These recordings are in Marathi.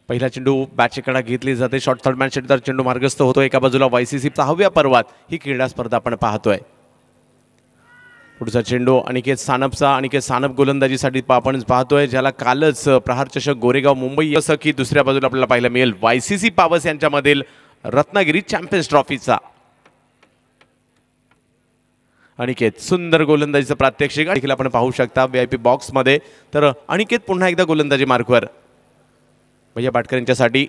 पहिला चेंडू बॅटची कडा घेतली जाते, शॉर्ट थर्ड मॅन षटकार चेंडू मार्गस्थ होतो। एका बाजूला YCC 6व्या पर्वात ही क्रीडा स्पर्धा आपण पाहतोय। पुढचा चेंडू अनिकेत सानपचा, अनिकेत सानप गोलंदाजीसाठी आपण पाहतोय, ज्याला कालच प्रहार चषक गोरेगाव मुंबई असं की दुसऱ्या बाजूला आपल्याला पाहायला मिळेल YCC पावस यांच्यामधील रत्नागिरी चॅम्पियन्स ट्रॉफीचा अनिकेत सुंदर गोलंदाजीचं प्रात्यक्षिक देखील आपण पाहू शकता VIP बॉक्स मध्ये। तर अनिकेत पुन्हा एकदा गोलंदाजी मार्कवर भैया बाटकर यांच्यासाठी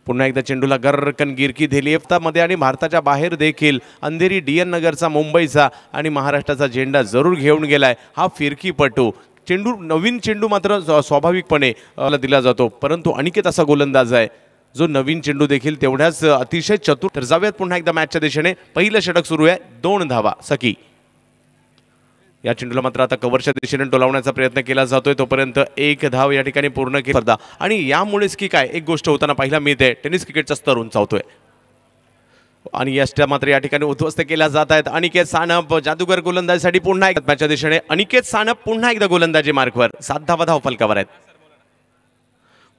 पुन्हा एकदा चेंडूला गर्रकन गिरकी दिली मध्ये आणि भारताच्या बाहेर देखील अंधेरी DN नगरचा, मुंबईचा आणि महाराष्ट्राचा झेंडा जरूर घेऊन गेलाय हा फिरकीपटू। चेंडू नवीन चेंडू मात्र स्वाभाविकपणे दिला जातो, परंतु अनिकेत असा गोलंदाज आहे जो नवीन चेंडू देखील तेवढ्याच अतिशय चतुर। तर जाऊयात पुन्हा एकदा मॅचच्या दिशेने। पहिलं षटक सुरू आहे, 2 धावा सकी। या चेंडूला मात्र आता कव्हरच्या दिशेने डोलावण्याचा प्रयत्न केला जातोय, तोपर्यंत 1 धाव या ठिकाणी पूर्ण केली स्पर्धा। आणि यामुळेच की काय एक गोष्ट होताना पाहिला मिळते, टेनिस क्रिकेटचा स्तर उंचावतोय आणि यष्ट्या मात्र या ठिकाणी उद्ध्वस्त केल्या जात आहेत। अनिकेत सानप जादूगर गोलंदाजीसाठी पुन्हा एकदा मॅचच्या दिशेने अनिकेत सानप पुन्हा एकदा गोलंदाजी मार्कवर, 7 धावा धाव फलकावर आहेत।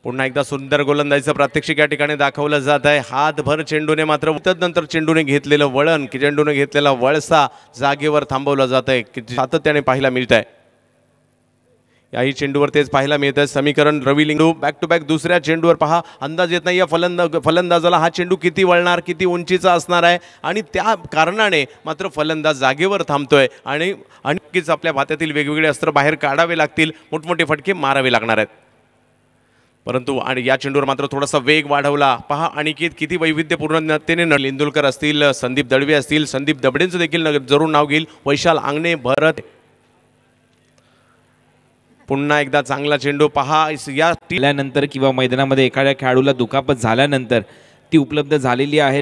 पुन्हा एकदा सुंदर गोलंदाजीचं प्रात्यक्षिक या ठिकाणी दाखवलं जात आहे। हातभर चेंडूने मात्र नंतर चेंडूने घेतलेलं वळण की चेंडूने घेतलेला वळसा जागेवर थांबवला जात आहे की सातत्याने पाहायला मिळत आहे। याही चेंडूवर तेच पाहायला मिळत आहे। समीकरण रवी लिंगू बॅक टू बॅक दुसऱ्या चेंडूवर पहा, अंदाज येत नाही या फलंदाजाला हा चेंडू किती वळणार, किती उंचीचा असणार आहे आणि त्या कारणाने मात्र फलंदाज जागेवर थांबतोय आणि नक्कीच आपल्या भात्यातील वेगवेगळे अस्त्र बाहेर काढावे लागतील, मोठमोठे फटके मारावे लागणार आहेत। परंतु आणि या चेंडूवर मात्र थोडासा वेग वाढवला पहा, अनिकेत किती वैविध्यपूर्णतेने इंदुलकर असतील, संदीप दळवे असतील, संदीप दबडेंचं देखील जरूर नाव घेईल, वैशाल आंगणे, भरत। पुन्हा एकदा चांगला चेंडू पहा, या नंतर किंवा मैदानामध्ये एखाद्या खेळाडूला दुखापत झाल्यानंतर ती उपलब्ध झालेली आहे।